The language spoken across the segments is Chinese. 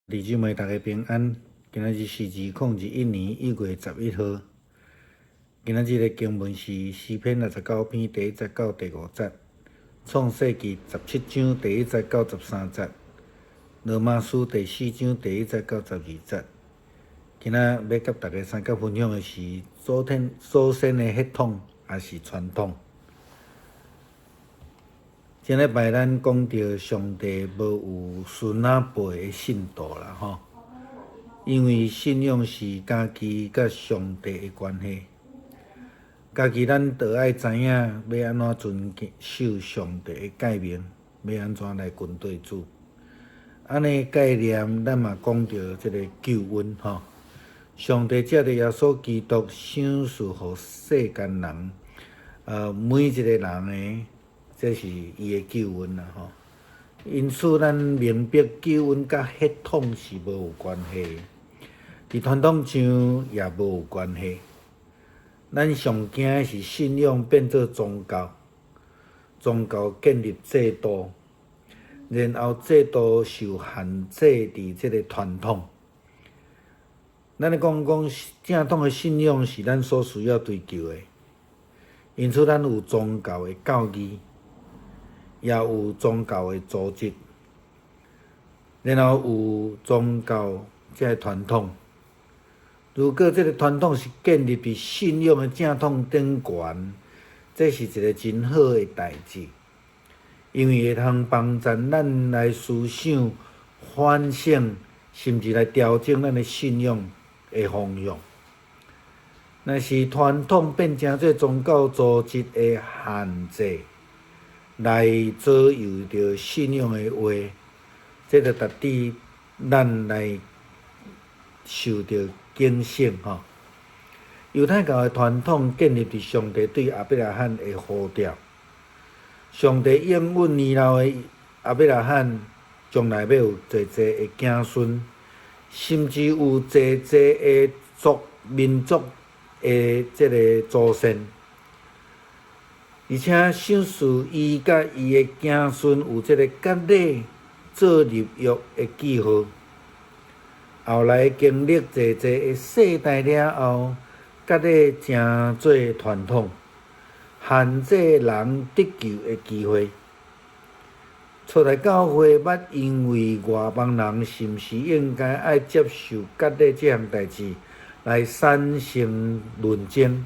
弟兄们，大家平安。今仔日是2021年1月11号。今仔日的经文是诗篇69篇第1节到第5节，创世纪17章第1节到13节，罗马书第4章第1节到12节。今仔要甲大家三角分享的是祖先的血统也是传统。前礼拜咱讲到上帝无有孙仔辈的信徒啦吼，因为信仰是家己甲上帝的关系，家己咱着爱知影要安怎遵守上帝的诫命，要安怎来跟对主。安尼概念，咱嘛讲到即个救恩吼，上帝借着耶稣基督赏赐互世间人，每一个人的。这是伊的救恩啦吼，因此咱明白救恩甲血统是无有关系，伫传统上也无有关系。咱上惊的是信仰变做宗教，宗教建立制度，然后制度受限制伫即个传统。咱咧讲正统的信仰是咱所需要追求的，因此咱有宗教的教义。也有宗教的组织，然后有宗教即个传统。如果这个传统是建立伫信仰的正统顶悬，这是一个真好的代志，因为会通帮助咱来思想、反省，甚至来调整咱的信仰的方向。若是传统变成做宗教组织的限制，来左右着信仰的话，这着值得咱来受着警醒吼。犹太教的传统建立伫上帝对亚伯拉罕的呼召，上帝应允年老的亚伯拉罕将来要有济的子孙，甚至有济的民族的这个祖先。而且赏赐伊甲伊的子孙有即个割礼做入约的记号，后来经历济的世代了后，割礼成做传统，限制人得救的机会。初代教会捌因为外邦人是毋是应该爱接受割礼这项代志来产生论争。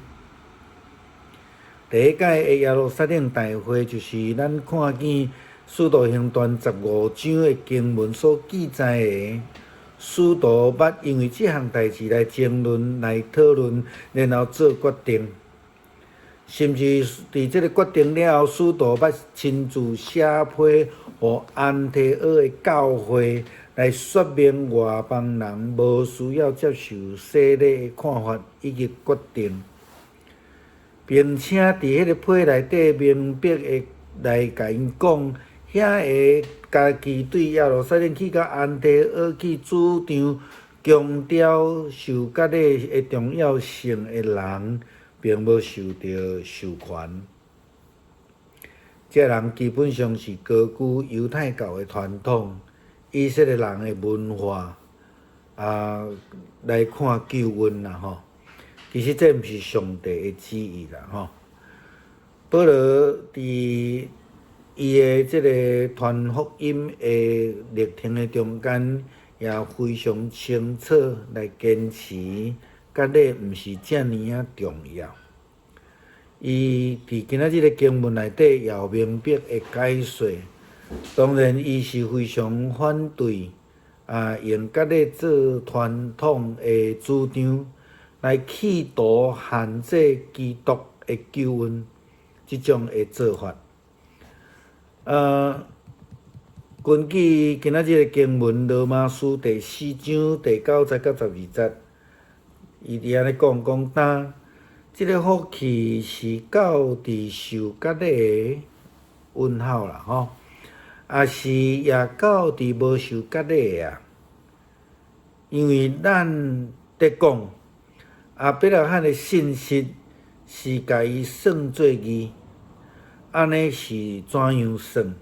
第一届的耶路撒冷大会，就是咱看见《使徒行传》15章的经文所记载的。使徒捌因为这项代志来争论、来讨论，然后做决定。甚至伫这个决定了后，使徒捌亲自写批予安提阿的教会，来说明外邦人无需要接受洗礼的看法以及决定。并且伫迄个批内底明白的来甲因讲，遐个家己对耶路撒冷去到安提阿去主张强调受割礼的重要性的人，并无受到授权。这人基本上是高举犹太教的传统、以色列人的文化来看救恩啦吼。其实这毋是上帝的旨意啦吼。保罗伫伊的即个传福音的历程的中间，也非常清楚来坚持，割礼毋是遮尔重要。伊伫今仔日的经文内底也有明白的解说。当然，伊是非常反对用割礼做传统的主张。来企图限制基督的救恩，即种的做法。根据今仔日的经文，罗马书第4章第9节到12节，伊伫安尼讲，当即个福气是到伫受割礼的问号啦吼，也是也到伫无受割礼的啊，因为咱得讲。亚伯拉罕的信息是甲伊算做义，安尼是怎样算？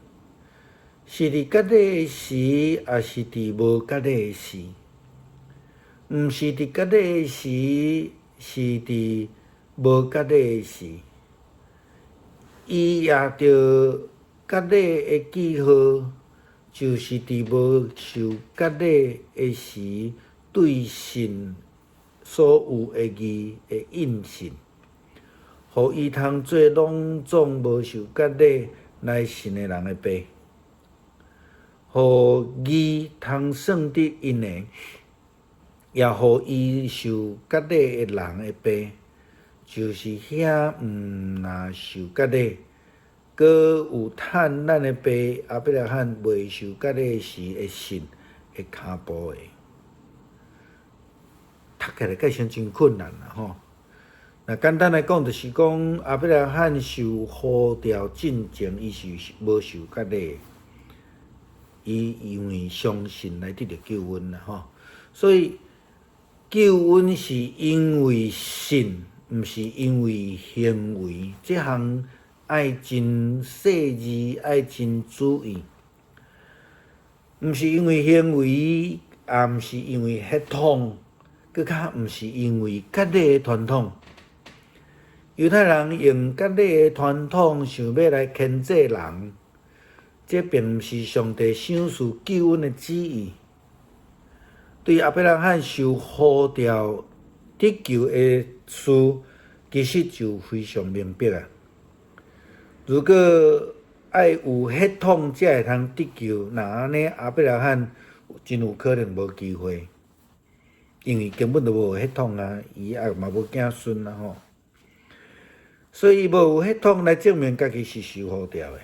是伫甲你的时，还是伫无甲你的时？毋是伫甲你的时，是伫无甲你的时。伊也着甲你的记号，就是伫无受甲你的时对神所有的义的印信，互伊通做拢总无受甲你来信的人的爸，互义通算得因的，也互伊受甲你的人的爸，就是遐毋若受甲你，搁有趁咱的爸阿伯拉罕未受甲你时的信的骹步的。读起来计算真困难啦吼。那简单来讲，就是讲阿伯拉罕受呼召进前，伊是无受甲你的，伊因为相信来得到救恩啦吼。所以救恩是因为信，毋是因为行为。这项爱真细致，爱真注意，毋是因为行为，也毋是因为血统。搁较毋是因为甲你的传统，犹太人用甲你的传统想要来牵制人，这并毋是上帝赏赐救恩的旨意。对阿伯拉罕受呼召得救的事，其实就非常明白啊。如果爱有血统才会通得救，那安尼阿伯拉罕真有可能无机会。因为根本就无血统啊，伊也嘛无子孙啊吼，所以无有血统来证明家己是受呼召的，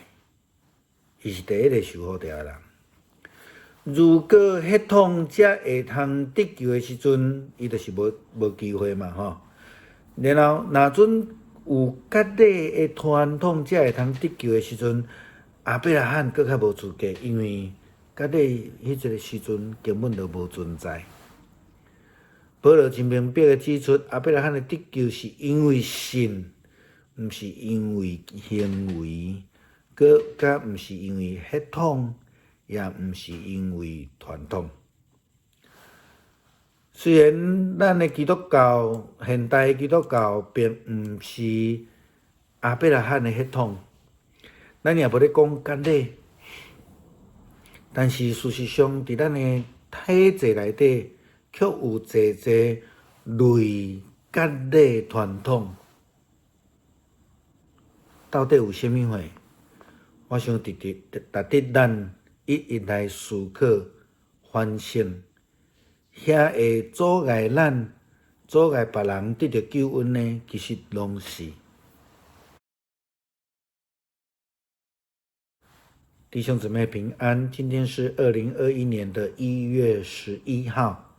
伊是第一个受呼召的人。如果血统才会通得救的时阵，伊就是无机会嘛吼。然后若准有甲你的传统才会通得救的时阵，阿伯拉罕搁较无资格，因为甲你迄个时阵根本就无存在。保罗真明白地指出，阿伯拉罕的得救是因为信，毋是因为行为，佮毋是因为血统，也毋是因为传统。虽然咱的基督教，现代基督教并毋是阿伯拉罕的血统，咱也无咧讲甲你，但是事实上，伫咱的体制内底，却有侪侪类甲你传统，到底有啥物货？我想值得咱一一来思考、反省，遐会阻碍咱、阻碍别人得到救恩呢？其实拢是。弟兄姊妹平安，今天是2021年的1月11号。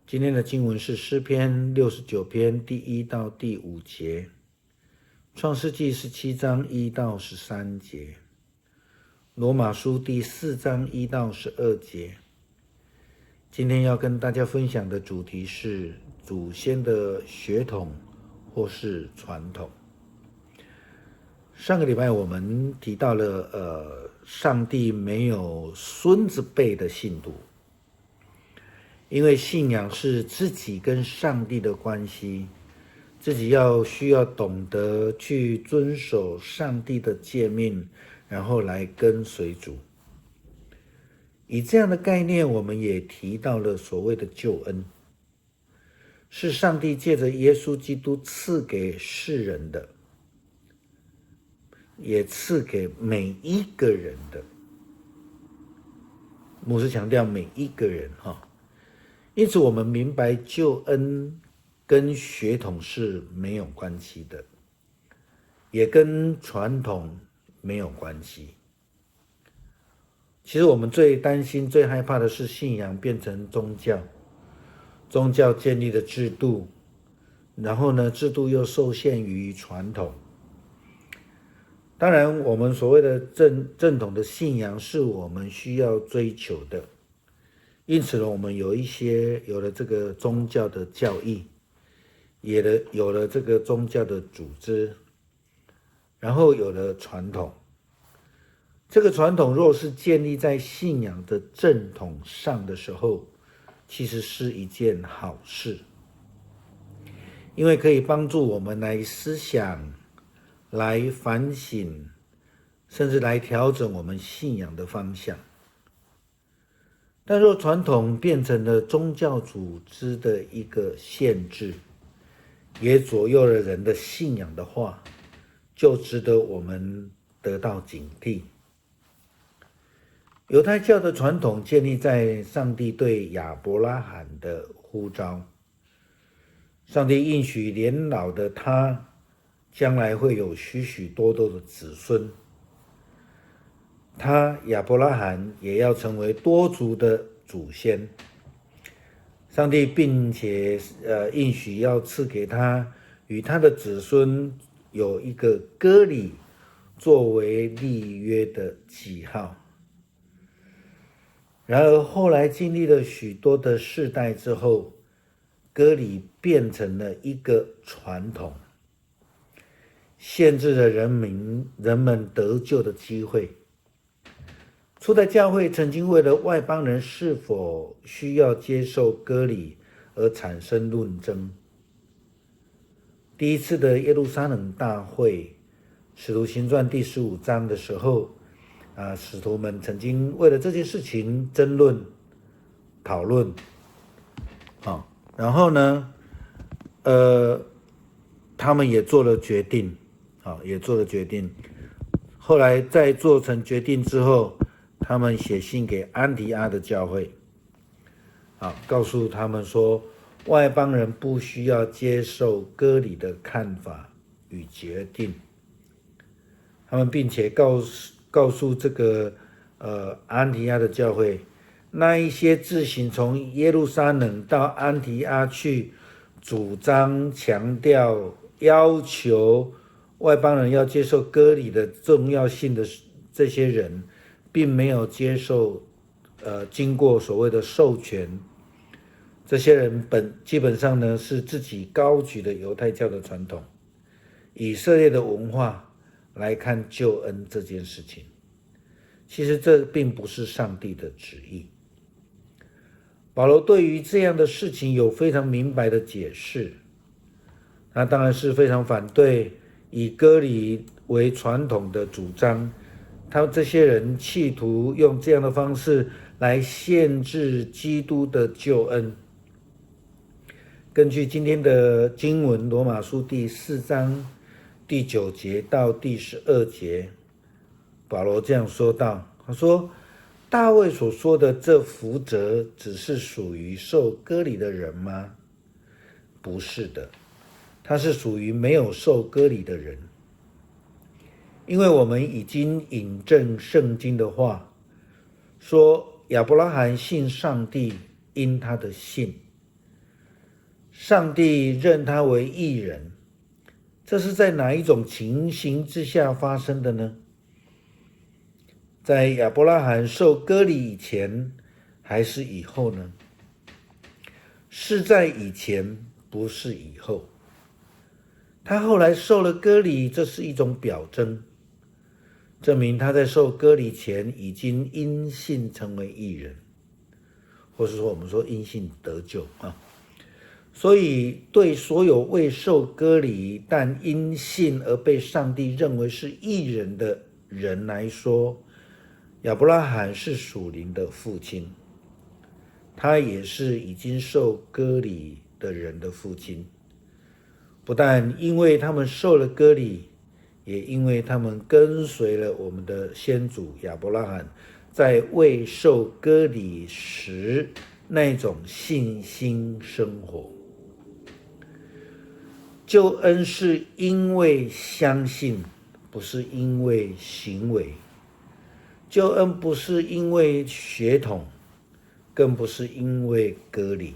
今天的经文是诗篇69篇第1到第5节，创世纪17章1到13节，罗马书第4章1到12节。今天要跟大家分享的主题是祖先的血统或是传统。上个礼拜我们提到了上帝没有孙子辈的信徒，因为信仰是自己跟上帝的关系，自己需要懂得去遵守上帝的诫命，然后来跟随主。以这样的概念，我们也提到了所谓的救恩，是上帝借着耶稣基督赐给世人的，也赐给每一个人的。牧师强调每一个人哈。因此我们明白救恩跟血统是没有关系的，也跟传统没有关系。其实我们最担心、最害怕的是信仰变成宗教，宗教建立的制度，然后呢，制度又受限于传统。当然，我们所谓的正统的信仰是我们需要追求的。因此呢，我们有了这个宗教的教义，也有了这个宗教的组织，然后有了传统。这个传统若是建立在信仰的正统上的时候，其实是一件好事，因为可以帮助我们来思想、来反省，甚至来调整我们信仰的方向。但若传统变成了宗教组织的一个限制，也左右了人的信仰的话，就值得我们得到警惕。犹太教的传统建立在上帝对亚伯拉罕的呼召，上帝应许年老的他将来会有许许多多的子孙，他亚伯拉罕也要成为多族的祖先。上帝并且应许要赐给他与他的子孙有一个割礼作为立约的记号。然而后来经历了许多的世代之后，割礼变成了一个传统，限制了人们得救的机会。初代教会曾经为了外邦人是否需要接受割礼而产生论争。第一次的耶路撒冷大会，使徒行传第15章的时候，使徒们曾经为了这件事情争论、讨论，然后呢，他们也做了决定，后来在做成决定之后，他们写信给安提阿的教会，告诉他们说，外邦人不需要接受割礼的看法与决定。他们并且告诉这个安提阿的教会，那一些自行从耶路撒冷到安提阿去主张、强调、要求外邦人要接受割礼的重要性的这些人，并没有接受经过所谓的授权。这些人基本上呢是自己高举的犹太教的传统、以色列的文化来看救恩这件事情。其实这并不是上帝的旨意。保罗对于这样的事情有非常明白的解释，他当然是非常反对以割礼为传统的主张。他们这些人企图用这样的方式来限制基督的救恩。根据今天的经文，罗马书第4章第9节到第12节，保罗这样说道，他说，大卫所说的这福泽只是属于受割礼的人吗？不是的，他是属于没有受割礼的人。因为我们已经引证圣经的话，说亚伯拉罕信上帝，因他的信，上帝认他为义人。这是在哪一种情形之下发生的呢？在亚伯拉罕受割礼以前，还是以后呢？是在以前，不是以后。他后来受了割礼，这是一种表征，证明他在受割礼前已经因信成为义人，或是说我们说因信得救。所以对所有未受割礼但因信而被上帝认为是义人的人来说，亚伯拉罕是属灵的父亲，他也是已经受割礼的人的父亲。不但因为他们受了割礼，也因为他们跟随了我们的先祖亚伯拉罕在未受割礼时那种信心生活。救恩是因为相信，不是因为行为。救恩不是因为血统，更不是因为割礼。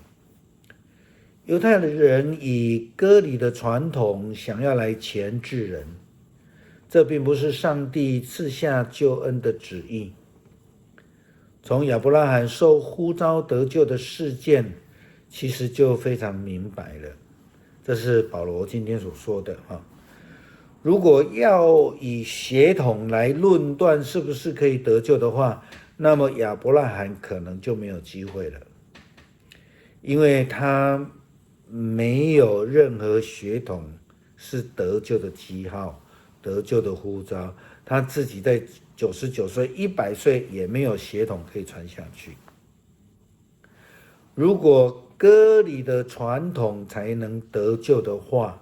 犹太人以割礼的传统想要来钳制人，这并不是上帝赐下救恩的旨意。从亚伯拉罕受呼召得救的事件，其实就非常明白了。这是保罗今天所说的。如果要以血统来论断是不是可以得救的话，那么亚伯拉罕可能就没有机会了，因为他没有任何血统是得救的记号、得救的呼召，他自己在99岁、100岁也没有血统可以传下去。如果割礼的传统才能得救的话，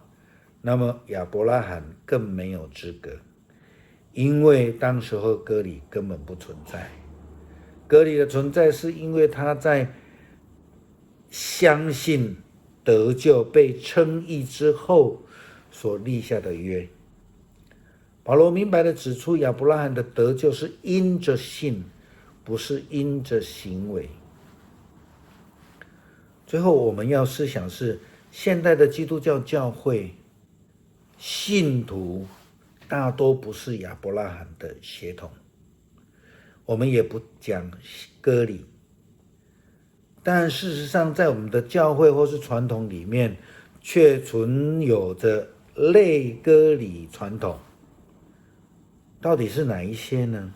那么亚伯拉罕更没有资格，因为当时候割礼根本不存在。割礼的存在是因为他在相信得救被称义之后所立下的约。保罗明白地指出，亚伯拉罕的得救是因着信，不是因着行为。最后我们要思想是，现代的基督教教会信徒大多不是亚伯拉罕的血统，我们也不讲割礼，但事实上在我们的教会或是传统里面却存有着类割礼传统，到底是哪一些呢？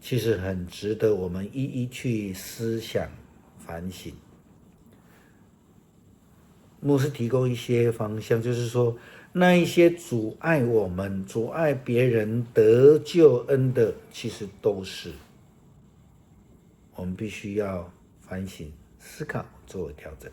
其实很值得我们一一去思想反省。牧师提供一些方向，就是说那一些阻碍我们、阻碍别人得救恩的，其实都是我们必须要反省、思考，作为调整。